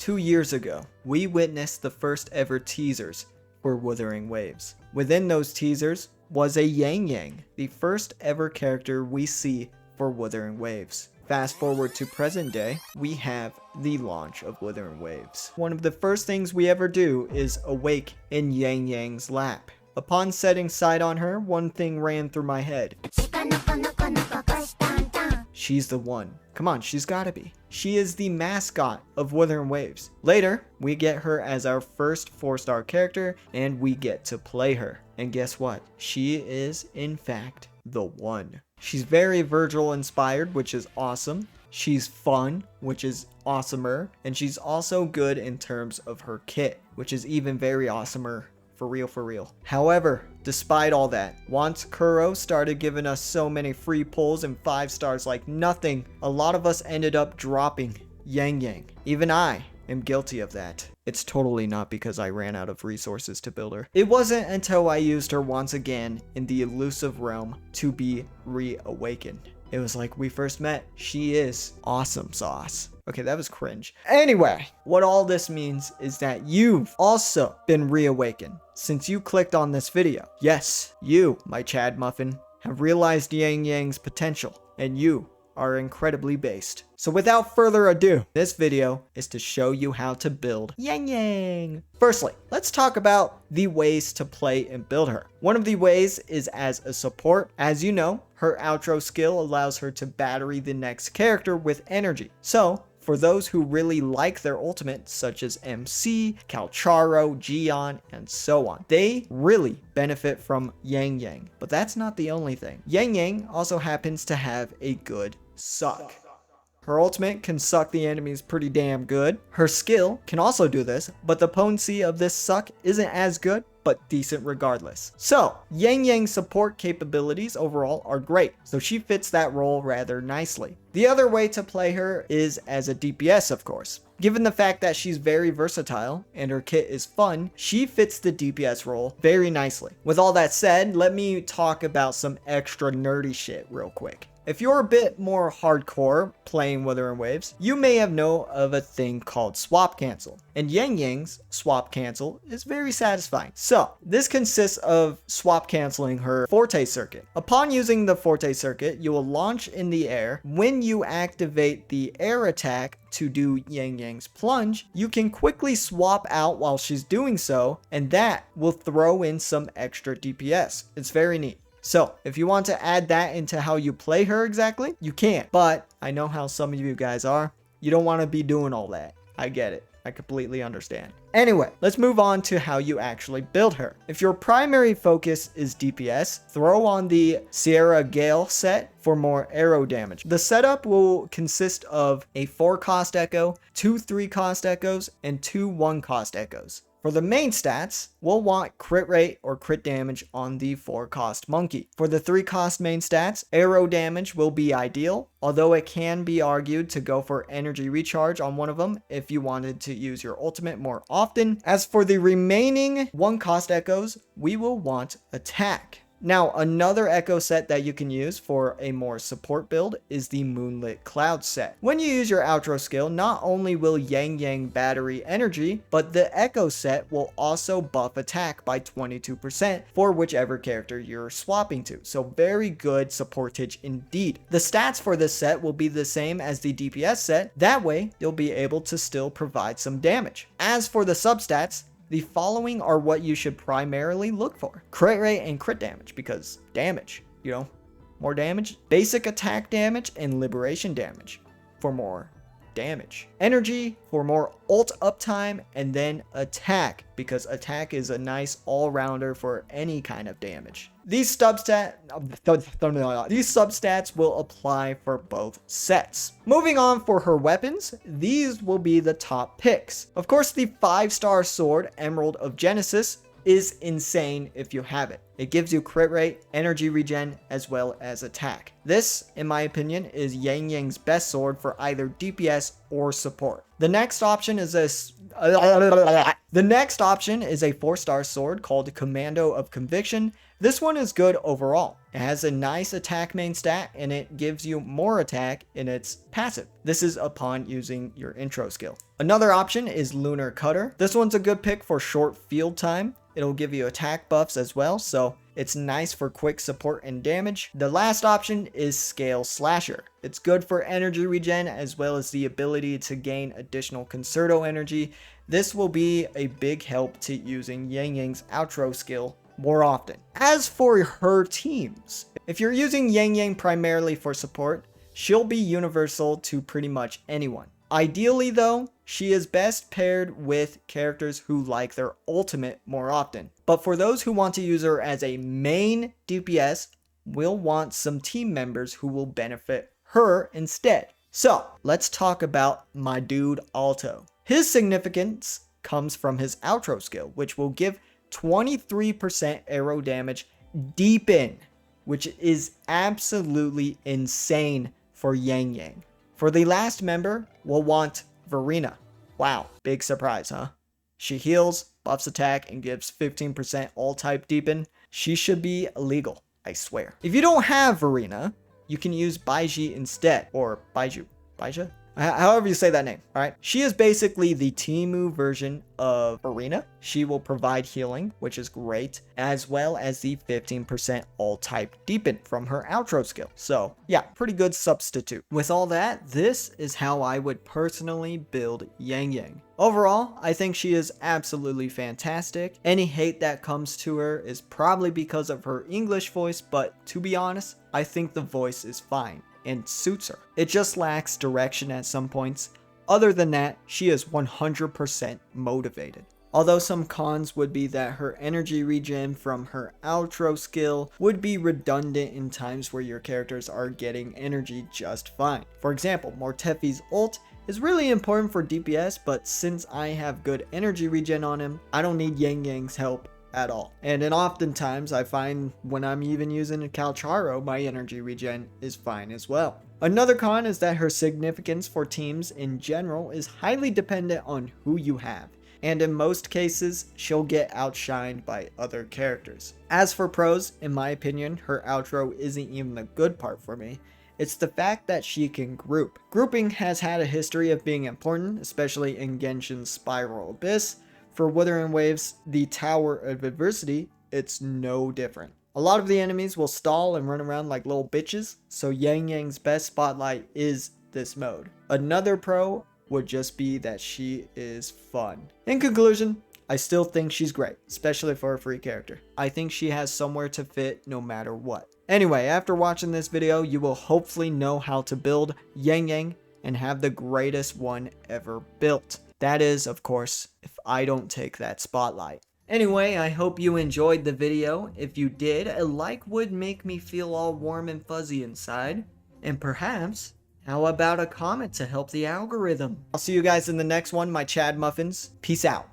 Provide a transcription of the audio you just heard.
2 years ago, we witnessed the first ever teasers for Wuthering Waves. Within those teasers was a Yangyang, the first ever character we see for Wuthering Waves. Fast forward to present day, we have the launch of Wuthering Waves. One of the first things we ever do is awake in Yangyang's lap. Upon setting sight on her, one thing ran through my head. She's the one. Come on, she's gotta be. She is the mascot of Wuthering Waves. Later, we get her as our first 4-star character, and we get to play her. And guess what? She is, in fact, the one. She's very Vergil inspired, which is awesome. She's fun, which is awesomer. And she's also good in terms of her kit, which is even very awesomer. For real, for real. However, despite all that, once Kuro started giving us so many free pulls and 5 stars like nothing, a lot of us ended up dropping Yangyang. Even I am guilty of that. It's totally not because I ran out of resources to build her. It wasn't until I used her once again in the elusive realm to be reawakened. It was like we first met. She is awesome sauce. Okay, that was cringe. Anyway, what all this means is that you've also been reawakened since you clicked on this video. Yes, you, my Chad Muffin, have realized Yangyang's potential, and you are incredibly based. So without further ado, this video is to show you how to build Yangyang. Firstly, let's talk about the ways to play and build her. One of the ways is as a support. As you know, her outro skill allows her to battery the next character with energy. So, for those who really like their ultimate, such as MC, Calcharo, Gion, and so on, they really benefit from Yangyang. But that's not the only thing. Yangyang also happens to have a good suck. Her ultimate can suck the enemies pretty damn good. Her skill can also do this, but the potency of this suck isn't as good, but decent regardless. So, Yangyang's support capabilities overall are great, so she fits that role rather nicely. The other way to play her is as a DPS, of course. Given the fact that she's very versatile and her kit is fun, she fits the DPS role very nicely. With all that said, let me talk about some extra nerdy shit real quick. If you're a bit more hardcore playing Wuthering Waves, you may have known of a thing called swap cancel. And Yangyang's swap cancel is very satisfying. So, this consists of swap canceling her Forte circuit. Upon using the Forte circuit, you will launch in the air. When you activate the air attack to do Yangyang's plunge, you can quickly swap out while she's doing so, and that will throw in some extra DPS. It's very neat. So, if you want to add that into how you play her exactly, you can. But I know how some of you guys are. You don't want to be doing all that. I get it. I completely understand. Anyway, let's move on to how you actually build her. If your primary focus is DPS, throw on the Sierra Gale set for more arrow damage. The setup will consist of a 4-cost echo, 2 3-cost echoes, and 2 1-cost echoes. For the main stats, we'll want crit rate or crit damage on the 4-cost monkey. For the 3-cost main stats, arrow damage will be ideal, although it can be argued to go for energy recharge on one of them if you wanted to use your ultimate more often. As for the remaining 1-cost echoes, we will want attack. Now, another echo set that you can use for a more support build is the Moonlit Cloud set. When you use your outro skill, not only will Yangyang battery energy, but the echo set will also buff attack by 22% for whichever character you're swapping to. So very good supportage indeed. The stats for this set will be the same as the DPS set. That way, you'll be able to still provide some damage. As for the substats, the following are what you should primarily look for. Crit rate and crit damage, because damage, you know, more damage. Basic attack damage and liberation damage for more damage. Energy for more ult uptime, and then attack, because attack is a nice all-rounder for any kind of damage. These substats will apply for both sets. Moving on for her weapons, these will be the top picks. Of course, the 5-star sword, Emerald of Genesis, is insane if you have it. It gives you crit rate, energy regen, as well as attack. This, in my opinion, is Yangyang's best sword for either DPS or support. The next option is a 4-star sword called Commando of Conviction. This one is good overall. It has a nice attack main stat, and it gives you more attack in its passive. This is upon using your intro skill. Another option is Lunar Cutter. This one's a good pick for short field time. It'll give you attack buffs as well, so it's nice for quick support and damage. The last option is Scale Slasher. It's good for energy regen as well as the ability to gain additional Concerto energy. This will be a big help to using Yangyang's outro skill more often. As for her teams, if you're using Yangyang primarily for support, she'll be universal to pretty much anyone. Ideally though, she is best paired with characters who like their ultimate more often. But for those who want to use her as a main DPS, we'll want some team members who will benefit her instead. So let's talk about my dude Alto. His significance comes from his outro skill, which will give 23% arrow damage deep in, which is absolutely insane for Yangyang. For the last member, we'll want Verena. Wow, big surprise, huh? She heals, buffs attack, and gives 15% all type deepen. She should be illegal, I swear. If you don't have Verena, you can use Baiji instead, or Baiju. Baija? However you say that name, alright? She is basically the Temu version of Verena. She will provide healing, which is great, as well as the 15% all type deepen from her outro skill. So yeah, pretty good substitute. With all that, this is how I would personally build Yangyang. Overall, I think she is absolutely fantastic. Any hate that comes to her is probably because of her English voice, but to be honest, I think the voice is fine and suits her. It just lacks direction at some points. Other than that, she is 100% motivated. Although some cons would be that her energy regen from her outro skill would be redundant in times where your characters are getting energy just fine. For example, Mortefi's ult is really important for DPS, but since I have good energy regen on him, I don't need Yangyang's help at all. And then oftentimes I find when I'm even using a Calcharo, my energy regen is fine as well. Another con is that her significance for teams in general is highly dependent on who you have, and in most cases she'll get outshined by other characters. As for pros, in my opinion, her outro isn't even the good part for me. It's the fact that she can group. Grouping has had a history of being important, especially in Genshin's Spiral Abyss. For Wuthering Waves, the Tower of Adversity, it's no different. A lot of the enemies will stall and run around like little bitches, so Yangyang's best spotlight is this mode. Another pro would just be that she is fun. In conclusion, I still think she's great, especially for a free character. I think she has somewhere to fit no matter what. Anyway, after watching this video, you will hopefully know how to build Yangyang and have the greatest one ever built. That is, of course, if I don't take that spotlight. Anyway, I hope you enjoyed the video. If you did, a like would make me feel all warm and fuzzy inside. And perhaps, how about a comment to help the algorithm? I'll see you guys in the next one, my Chad Muffins. Peace out.